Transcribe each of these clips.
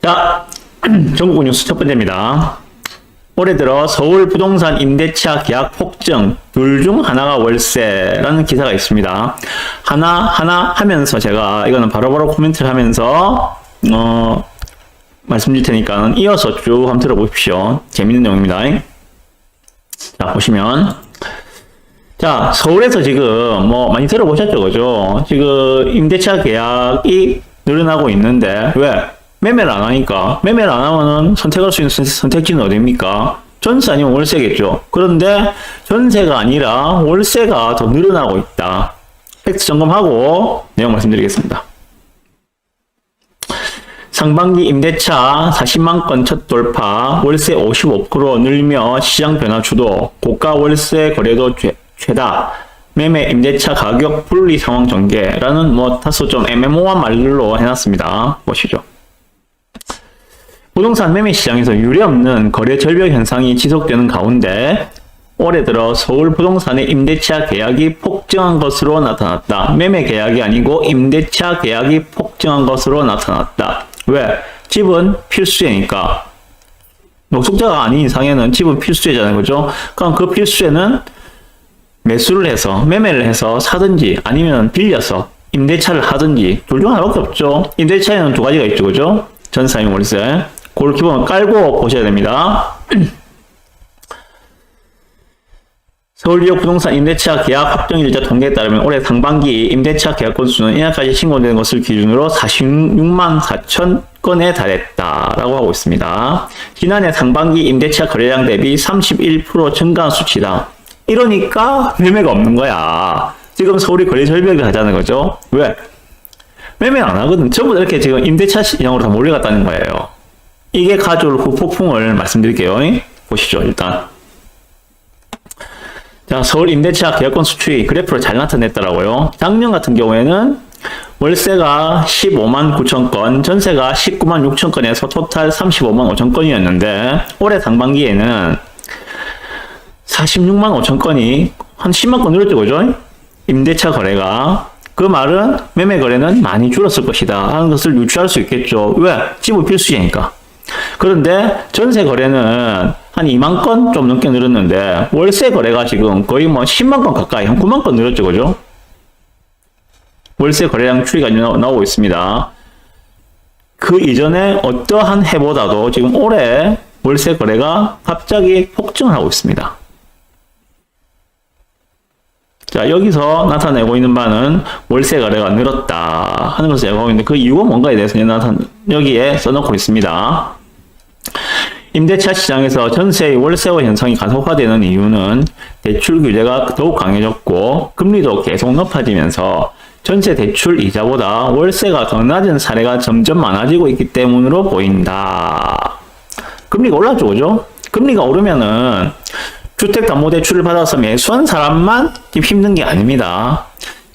자, 전국 뉴스 첫 번째입니다. 올해 들어 서울 부동산 임대차 계약 폭증, 둘 중 하나가 월세라는 기사가 있습니다. 하나 하면서 제가 이거는 바로바로 코멘트를 하면서 말씀드릴 테니까 이어서 쭉 한번 들어보십시오. 재밌는 내용입니다. 자, 보시면 자, 서울에서 지금 많이 들어보셨죠, 그죠? 지금 임대차 계약이 늘어나고 있는데 왜? 매매를 안 하니까. 매매를 안 하면은 선택할 수 있는 선택지는 어디입니까? 전세 아니면 월세겠죠. 그런데 전세가 아니라 월세가 더 늘어나고 있다. 팩트 점검하고 내용 말씀드리겠습니다. 상반기 임대차 40만 건 첫 돌파, 월세 55% 늘며 시장 변화 주도, 고가 월세 거래도 최다, 매매 임대차 가격 분리 상황 전개라는 다소 좀 애매모호한 말로 해놨습니다. 보시죠. 부동산 매매 시장에서 유례없는 거래 절벽 현상이 지속되는 가운데 올해 들어 서울 부동산의 임대차 계약이 폭증한 것으로 나타났다. 매매 계약이 아니고 임대차 계약이 폭증한 것으로 나타났다. 왜? 집은 필수예니까. 노숙자가 아닌 이상에는 집은 필수예잖아요. 그죠? 그럼 그 필수예는 매수를 해서, 매매를 해서 사든지 아니면 빌려서 임대차를 하든지 둘 중 하나밖에 없죠. 임대차에는 두 가지가 있죠. 그죠? 전세 아니면 월세. 그걸 기본을 깔고 보셔야 됩니다. 서울 지역 부동산 임대차 계약 확정일자 통계에 따르면 올해 상반기 임대차 계약 건수는 이날까지 신고된 것을 기준으로 46만 4천 건에 달했다라고 하고 있습니다. 지난해 상반기 임대차 거래량 대비 31% 증가한 수치다. 이러니까 매매가 없는 거야. 지금 서울이 거래 절벽을 하자는 거죠. 왜? 매매 안 하거든. 전부 다 이렇게 지금 임대차 시장으로 다 몰려갔다는 거예요. 이게 가져올 후폭풍을 말씀드릴게요. 보시죠, 일단. 자, 서울 임대차 계약건 수출이 그래프로 잘 나타냈더라고요. 작년 같은 경우에는 월세가 15만 9천 건, 전세가 19만 6천 건에서 토탈 35만 5천 건이었는데 올해 상반기에는 46만 5천 건이 한 10만 건 늘었죠, 그죠? 임대차 거래가. 그 말은 매매 거래는 많이 줄었을 것이다 하는 것을 유추할 수 있겠죠. 왜? 집은 필수이니까. 그런데 전세 거래는 한 2만 건 좀 넘게 늘었는데 월세 거래가 지금 거의 10만 건 가까이 한 9만 건 늘었죠, 그죠? 월세 거래량 추이가 나오고 있습니다. 그 이전에 어떠한 해보다도 지금 올해 월세 거래가 갑자기 폭증을 하고 있습니다. 자, 여기서 나타내고 있는 바는 월세 거래가 늘었다 하는 것을 얘기하고 있는데 그 이유가 뭔가에 대해서 여기에 써놓고 있습니다. 임대차 시장에서 전세의 월세화 현상이 가속화되는 이유는 대출 규제가 더욱 강해졌고 금리도 계속 높아지면서 전세 대출 이자보다 월세가 더 낮은 사례가 점점 많아지고 있기 때문으로 보인다. 금리가 올랐죠, 그죠? 금리가 오르면은 주택담보대출을 받아서 매수한 사람만 힘든 게 아닙니다.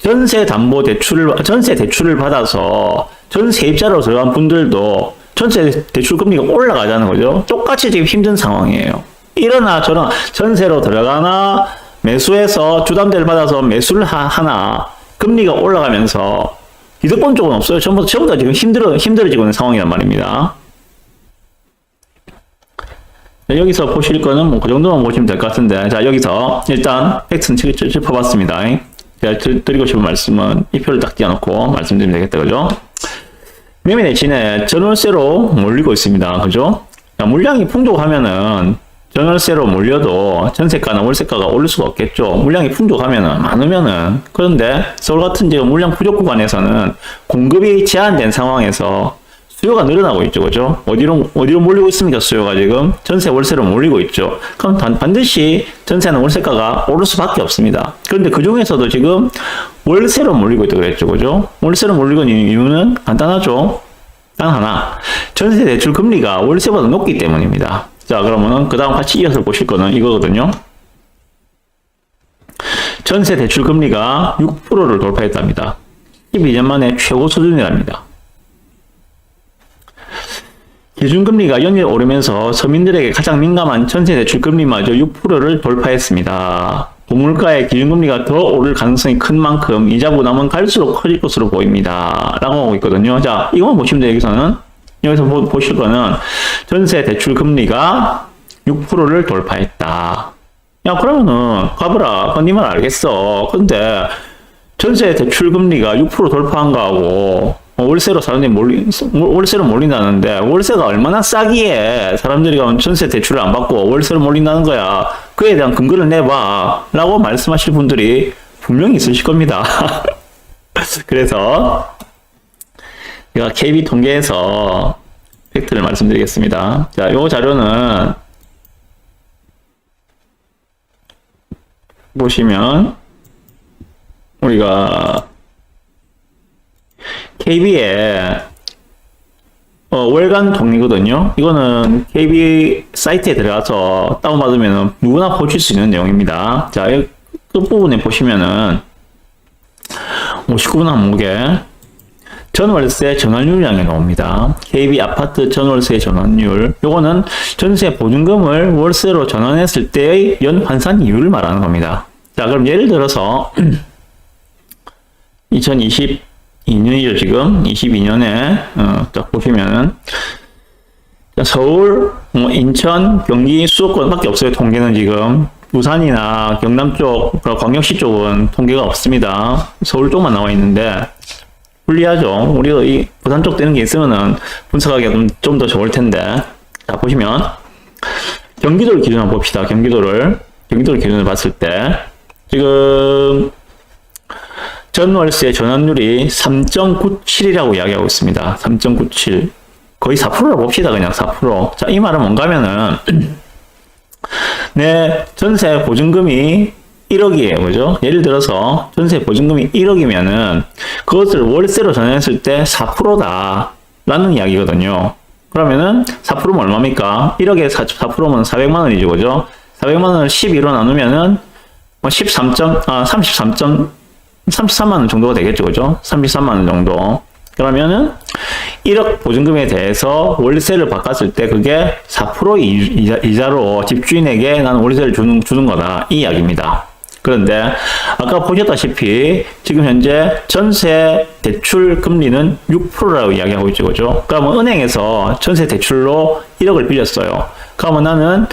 전세 대출을 받아서 전세입자로 들어간 분들도 전세 대출 금리가 올라가자는 거죠. 똑같이 지금 힘든 상황이에요. 이러나 저러나 전세로 들어가나 매수해서 주담대를 받아서 매수를 하나 금리가 올라가면서 이득본 쪽은 없어요. 전부 다 지금 힘들어지고 있는 상황이란 말입니다. 여기서 보실 거는 그 정도만 보시면 될 것 같은데, 자, 여기서 일단 팩트는 짚어봤습니다. 제가 드리고 싶은 말씀은 이 표를 딱 띄워놓고 말씀드리면 되겠다, 그죠? 매매 대신에 전월세로 몰리고 있습니다, 그죠? 자, 물량이 풍족하면은 전월세로 몰려도 전세가나 월세가가 오를 수가 없겠죠. 물량이 풍족하면은, 많으면은. 그런데 서울 같은 지금 물량 부족 구간에서는 공급이 제한된 상황에서 수요가 늘어나고 있죠, 그죠? 어디로 몰리고 있습니까, 수요가 지금? 전세, 월세로 몰리고 있죠. 그럼 반드시 전세는 월세가가 오를 수밖에 없습니다. 그런데 그 중에서도 지금 월세로 몰리고 있다고 그랬죠, 그죠? 월세로 몰리고 있는 이유는 간단하죠. 단 하나. 전세 대출 금리가 월세보다 높기 때문입니다. 자, 그러면은 그 다음 같이 이어서 보실 거는 이거거든요. 전세 대출 금리가 6%를 돌파했답니다. 12년 만에 최고 수준이랍니다. 기준금리가 연일 오르면서 서민들에게 가장 민감한 전세대출 금리마저 6%를 돌파했습니다. 고물가의 기준금리가 더 오를 가능성이 큰 만큼 이자 부담은 갈수록 커질 것으로 보입니다. 라고 하고 있거든요. 자, 이거만 보시면 돼요. 여기서는 여기서 보실 거는 전세 대출 금리가 6%를 돌파했다. 야, 그러면은 가보라. 그건 니만 알겠어. 근데 전세 대출 금리가 6% 돌파한 거하고 월세로 사람들이 월세로 몰린다는데 월세가 얼마나 싸기에 사람들이 전세 대출을 안 받고 월세로 몰린다는 거야. 그에 대한 근거를 내봐. 라고 말씀하실 분들이 분명히 있으실 겁니다. 그래서 제가 KB 통계에서 팩트를 말씀드리겠습니다. 자, 요 자료는 보시면 우리가 KB의 월간 통계거든요. 이거는 KB 사이트에 들어가서 다운받으면 누구나 보실 수 있는 내용입니다. 자, 끝부분에 보시면은 59분 항목에 전월세 전환율량이 나옵니다. KB 아파트 전월세 전환율. 요거는 전세 보증금을 월세로 전환했을 때의 연 환산 이율을 말하는 겁니다. 자, 그럼 예를 들어서 2022년이죠, 지금. 22년에 딱 보시면은 서울, 인천, 경기, 수도권밖에 없어요. 통계는 지금. 부산이나 경남 쪽, 광역시 쪽은 통계가 없습니다. 서울 쪽만 나와 있는데 불리하죠. 우리가 이 부산 쪽 되는 게 있으면은 분석하기가 좀 더 좋을 텐데. 자, 보시면 경기도를 기준으로 봅시다. 경기도를 기준으로 봤을 때 지금 전월세 전환율이 3.97이라고 이야기하고 있습니다. 3.97. 거의 4%라고 봅시다. 그냥 4%. 자, 이 말은 뭔가 하면은 내 전세 보증금이 1억이에요. 그죠? 예를 들어서 전세 보증금이 1억이면은 그것을 월세로 전환했을 때 4%다. 라는 이야기거든요. 그러면은 4%면 얼마입니까? 1억에 4%면 400만 원이죠. 그죠? 400만 원을 12로 나누면은 33만 원 정도가 되겠죠. 그죠? 33만 원 정도. 그러면은 1억 보증금에 대해서 월세를 바꿨을 때 그게 4% 이자로 집주인에게 나는 월세를 주는 거다. 이 이야기입니다. 그런데 아까 보셨다시피 지금 현재 전세 대출 금리는 6%라고 이야기하고 있죠. 그죠? 그러면 은행에서 전세 대출로 1억을 빌렸어요. 그러면 나는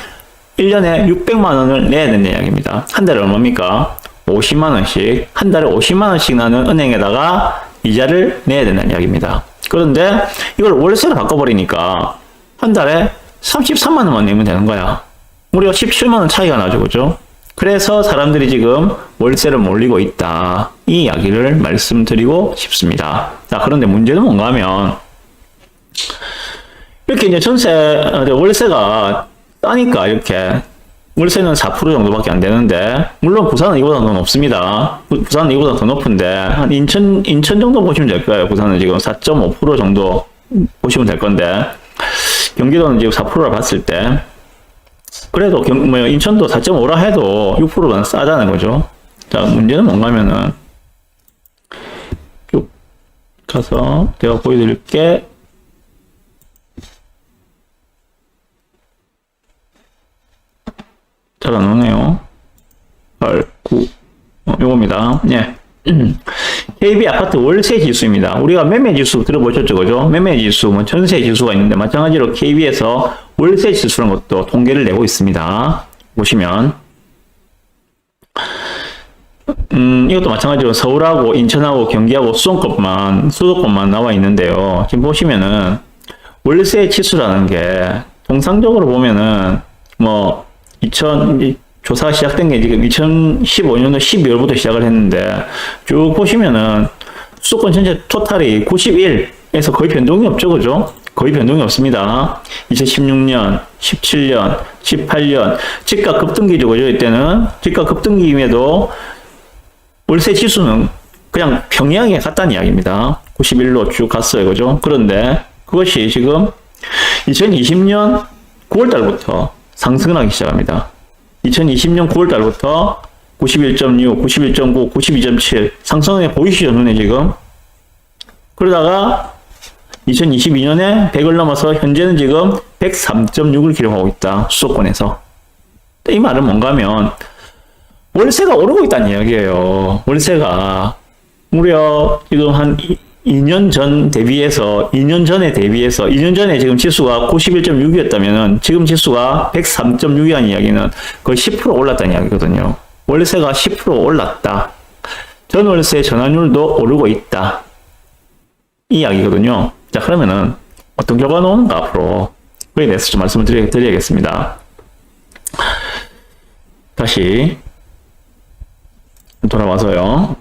1년에 600만 원을 내야 되는 이야기입니다. 한 달에 얼마입니까? 50만 원씩. 한 달에 50만 원씩 나는 은행에다가 이자를 내야 된다는 이야기입니다. 그런데 이걸 월세로 바꿔버리니까 한 달에 33만 원만 내면 되는 거야. 무려 17만 원 차이가 나죠. 그죠? 그래서 사람들이 지금 월세를 몰리고 있다. 이 이야기를 말씀드리고 싶습니다. 자, 그런데 문제는 뭔가 하면 이렇게 이제 월세가 싸니까 이렇게 월세는 4% 정도밖에 안 되는데, 물론 부산은 이보다 더 높습니다. 부산은 이보다 더 높은데, 한 인천 정도 보시면 될 거예요. 부산은 지금 4.5% 정도 보시면 될 건데, 경기도는 지금 4%를 봤을 때, 그래도 인천도 4.5라 해도 6%는 싸다는 거죠. 자, 문제는 뭔가 하면은, 쭉 가서 제가 보여드릴게, 잘 안 오네요. 8, 9. 요겁니다. 예. KB 아파트 월세 지수입니다. 우리가 매매 지수 들어보셨죠? 그죠? 매매 지수, 전세 지수가 있는데, 마찬가지로 KB에서 월세 지수라는 것도 통계를 내고 있습니다. 보시면. 이것도 마찬가지로 서울하고 인천하고 경기하고 수도권만 나와 있는데요. 지금 보시면은, 월세 지수라는 게, 통상적으로 보면은, 조사가 시작된 게 지금 2015년도 12월부터 시작을 했는데, 쭉 보시면은, 수도권 전체 토탈이 91에서 거의 변동이 없죠. 그죠? 거의 변동이 없습니다. 2016년, 17년, 18년, 집값 급등기죠. 그죠? 이때는. 집값 급등기임에도 월세 지수는 그냥 평행하게 갔다는 이야기입니다. 91로 쭉 갔어요. 그죠? 그런데 그것이 지금 2020년 9월달부터 상승을 하기 시작합니다. 2020년 9월달부터 91.6, 91.9, 92.7 상승해 보이시죠? 눈에 지금. 그러다가 2022년에 100을 넘어서 현재는 지금 103.6을 기록하고 있다. 수도권에서. 이 말은 뭔가 하면 월세가 오르고 있다는 이야기예요. 월세가 무려 지금 한 2년 전 대비해서 2년 전에 대비해서 2년 전에 지금 지수가 91.6이었다면은 지금 지수가 103.6이라는 이야기는 거의 10% 올랐다는 이야기거든요. 월세가 10% 올랐다. 전월세 전환율도 오르고 있다. 이 이야기거든요. 자, 그러면은 어떤 결과가 나오는가 앞으로 그에 대해서 좀 말씀을 드려야겠습니다. 다시 돌아와서요.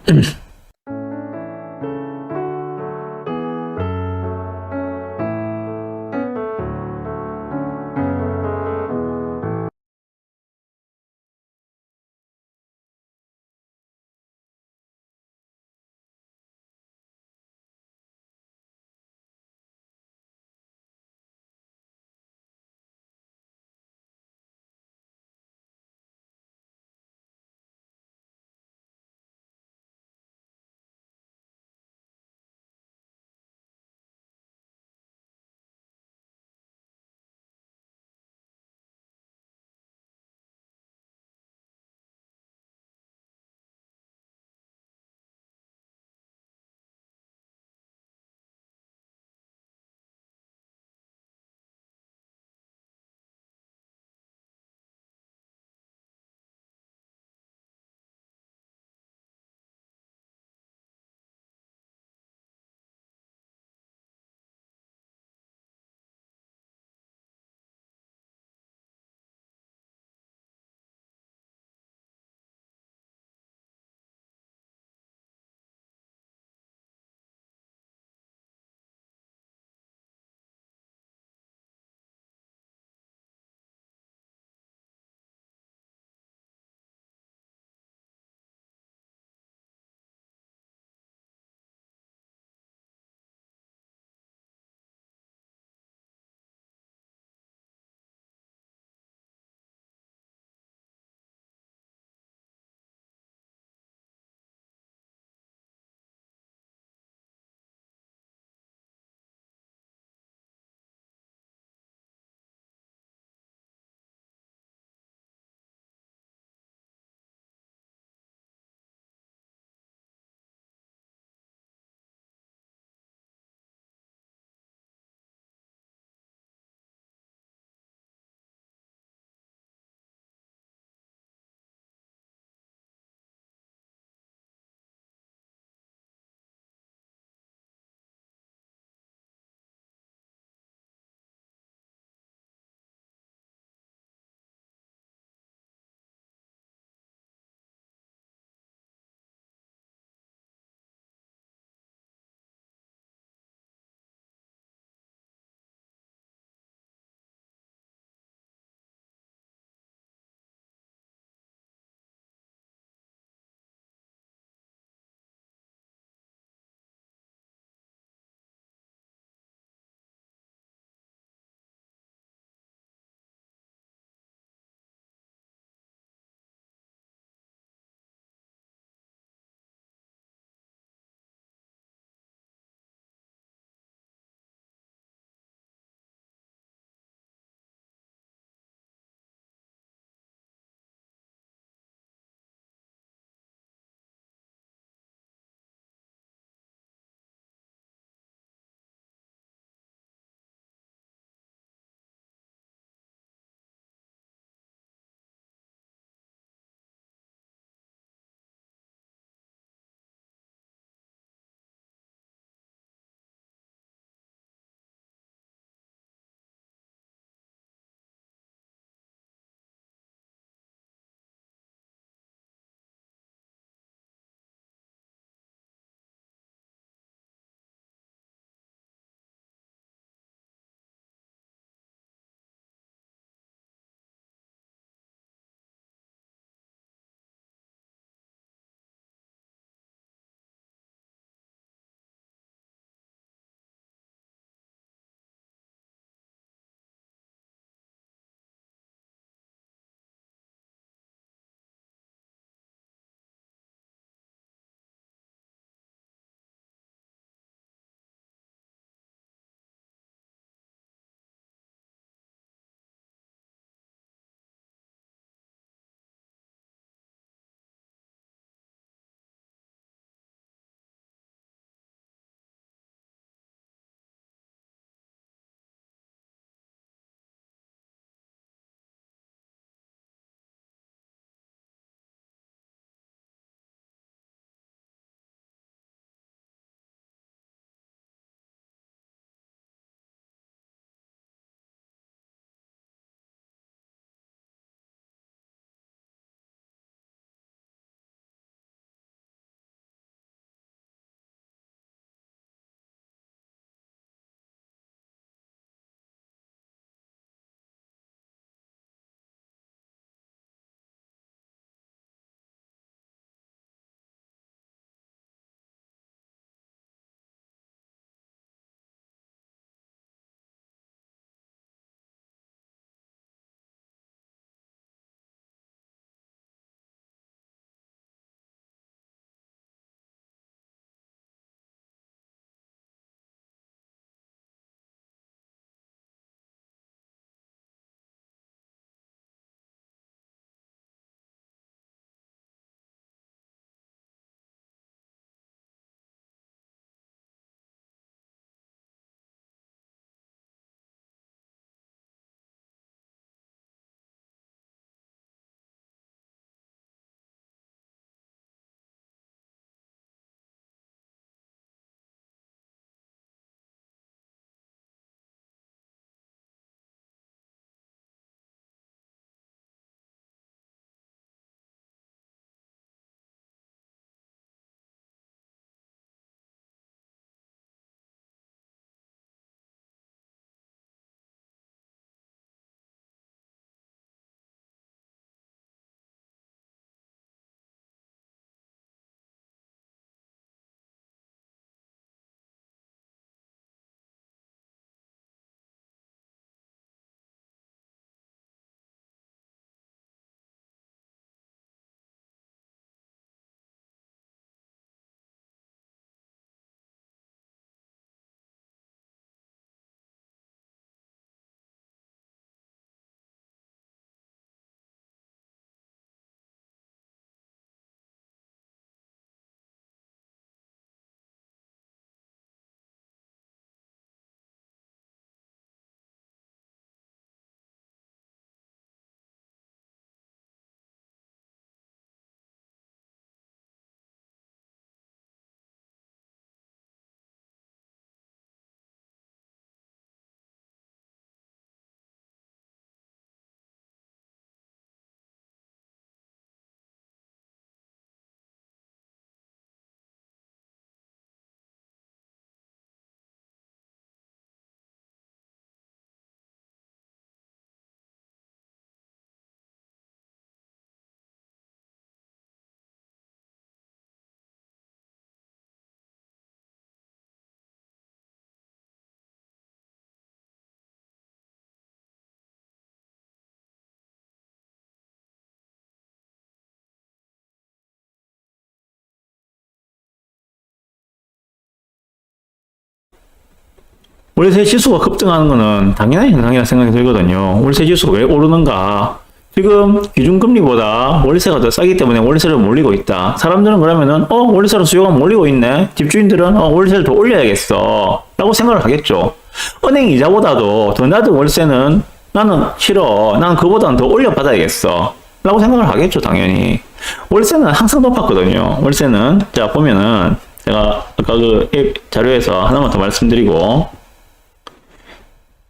월세 지수가 급등하는 거는 당연한 현상이라 생각이 들거든요. 월세 지수가 왜 오르는가? 지금 기준금리보다 월세가 더 싸기 때문에 월세를 몰리고 있다. 사람들은 그러면은 월세로 수요가 몰리고 있네. 집주인들은 월세를 더 올려야겠어 라고 생각을 하겠죠. 은행 이자보다도 더 낮은 월세는 나는 싫어. 나는 그보다는 더 올려받아야겠어 라고 생각을 하겠죠. 당연히. 월세는 항상 높았거든요. 월세는 자 보면은 제가 아까 그 자료에서 하나만 더 말씀드리고,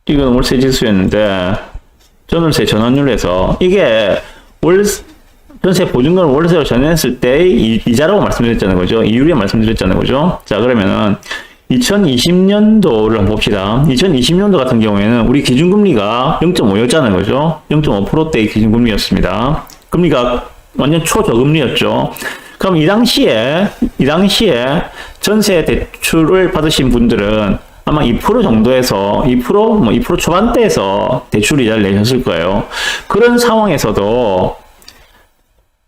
이건 월세 지수였는데 전월세 전환율에서 이게 전세 보증금을 월세로 전환했을 때의 이자라고 말씀드렸잖아요. 그죠? 이율에 말씀드렸잖아요. 그죠? 자, 그러면은 2020년도를 한번 봅시다. 2020년도 같은 경우에는 우리 기준금리가 0.5였잖아요. 그죠? 0.5%대의 기준금리였습니다. 금리가 완전 초저금리였죠. 그럼 이 당시에 전세 대출을 받으신 분들은 아마 2% 정도에서 2% 초반대에서 대출 이자를 내셨을 거예요. 그런 상황에서도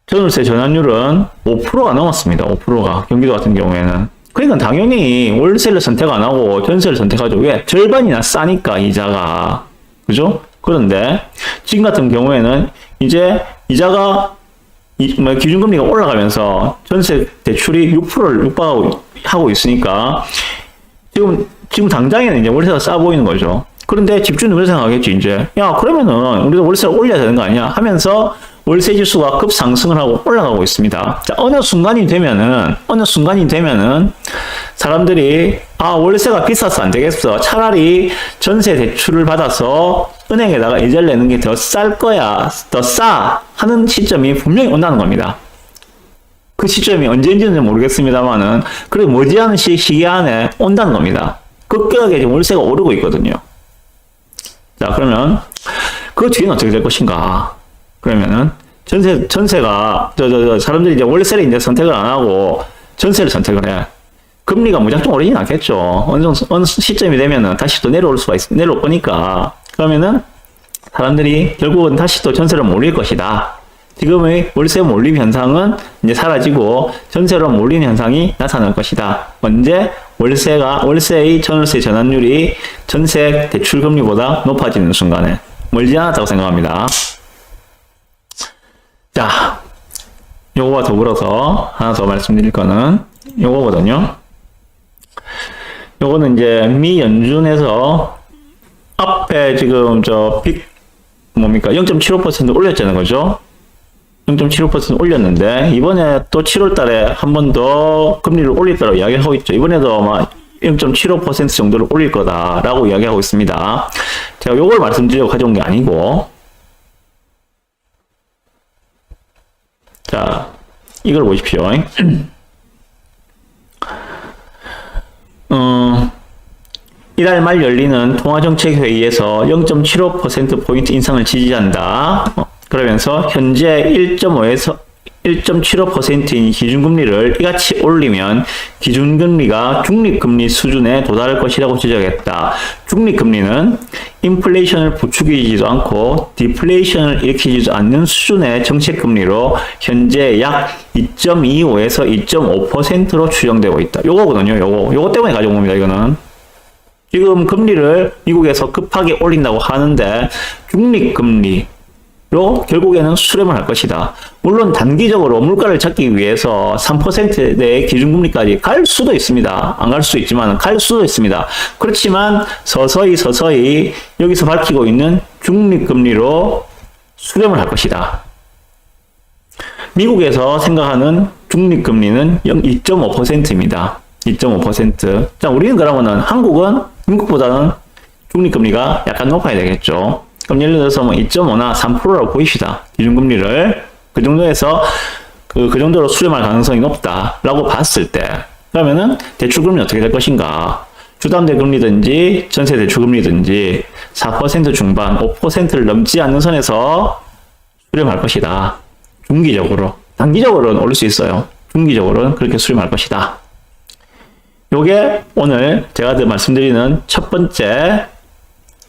전월세 전환율은 5%가 넘었습니다. 5%가 경기도 같은 경우에는. 그러니까 당연히 월세를 선택 안 하고 전세를 선택하죠. 왜? 절반이나 싸니까 이자가. 그죠? 그런데 지금 같은 경우에는 이제 이자가 기준금리가 올라가면서 전세 대출이 6%를 육박하고 있으니까 지금 당장에는 이제 월세가 싸 보이는 거죠. 그런데 집주인은 그렇게 생각하겠지, 이제. 야, 그러면은 우리도 월세를 올려야 되는 거 아니야? 하면서 월세 지수가 급상승을 하고 올라가고 있습니다. 자, 어느 순간이 되면은 사람들이 월세가 비싸서 안 되겠어. 차라리 전세 대출을 받아서 은행에다가 이자를 내는 게 더 쌀 거야. 더 싸. 하는 시점이 분명히 온다는 겁니다. 그 시점이 언제인지는 모르겠습니다만은, 그리고 머지않은 시기 안에 온다는 겁니다. 급격하게 지금 월세가 오르고 있거든요. 자, 그러면 그 뒤에는 어떻게 될 것인가? 그러면은 전세가 사람들이 이제 월세를 이제 선택을 안 하고 전세를 선택을 해. 금리가 무작정 오르진 않겠죠. 어느 시점이 되면은 다시 또 내려올 거니까. 그러면은 사람들이 결국은 다시 또 전세를 몰릴 것이다. 지금의 월세 몰림 현상은 이제 사라지고 전세로 몰리는 현상이 나타날 것이다. 언제? 월세의 전월세 전환율이 전세 대출 금리보다 높아지는 순간에. 멀지 않았다고 생각합니다. 자, 요거와 더불어서 하나 더 말씀드릴 거는 요거거든요. 요거는 이제 미 연준에서 앞에 지금 뭡니까? 0.75% 올렸잖아요. 그죠? 0.75% 올렸는데, 이번에 또 7월 달에 한 번 더 금리를 올릴 거라고 이야기하고 있죠. 이번에도 아마 0.75% 정도를 올릴 거다라고 이야기하고 있습니다. 제가 요걸 말씀드리려고 가져온 게 아니고, 자, 이걸 보십시오. 이달 말 열리는 통화정책회의에서 0.75%포인트 인상을 지지한다. 그러면서 현재 1.5에서 1.75%인 기준금리를 이같이 올리면 기준금리가 중립금리 수준에 도달할 것이라고 지적했다. 중립금리는 인플레이션을 부추기지도 않고 디플레이션을 일으키지도 않는 수준의 정책금리로 현재 약 2.25에서 2.5%로 추정되고 있다. 요거거든요. 요거 때문에 가져온 겁니다. 이거는. 지금 금리를 미국에서 급하게 올린다고 하는데 중립금리로 결국에는 수렴을 할 것이다. 물론 단기적으로 물가를 잡기 위해서 3%대의 기준금리까지 갈 수도 있습니다. 안 갈 수도 있지만 갈 수도 있습니다. 그렇지만 서서히 여기서 밝히고 있는 중립금리로 수렴을 할 것이다. 미국에서 생각하는 중립금리는 2.5%입니다. 2.5%. 자, 우리는 그러면은 한국은 미국보다는 중립금리가 약간 높아야 되겠죠. 그럼 예를 들어서 뭐 2.5나 3%라고 보입시다. 기준금리를 그 정도에서 그 정도로 수렴할 가능성이 높다라고 봤을 때, 그러면은 대출금리 어떻게 될 것인가? 주담대 금리든지 전세 대출금리든지 4% 중반, 5%를 넘지 않는 선에서 수렴할 것이다. 중기적으로. 단기적으로는 오를 수 있어요. 중기적으로는 그렇게 수렴할 것이다. 요게 오늘 제가 말씀드리는 첫 번째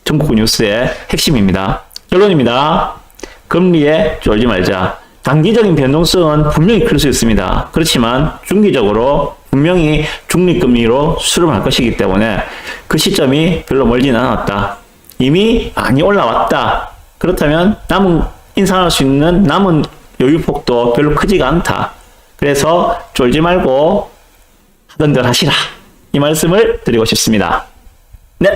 전국구 뉴스의 핵심입니다. 결론입니다. 금리에 쫄지 말자. 단기적인 변동성은 분명히 클 수 있습니다. 그렇지만 중기적으로 분명히 중립금리로 수렴할 것이기 때문에 그 시점이 별로 멀지는 않았다. 이미 많이 올라왔다. 그렇다면 인상할 수 있는 남은 여유폭도 별로 크지가 않다. 그래서 쫄지 말고 하던 대로 하시라. 이 말씀을 드리고 싶습니다. 네.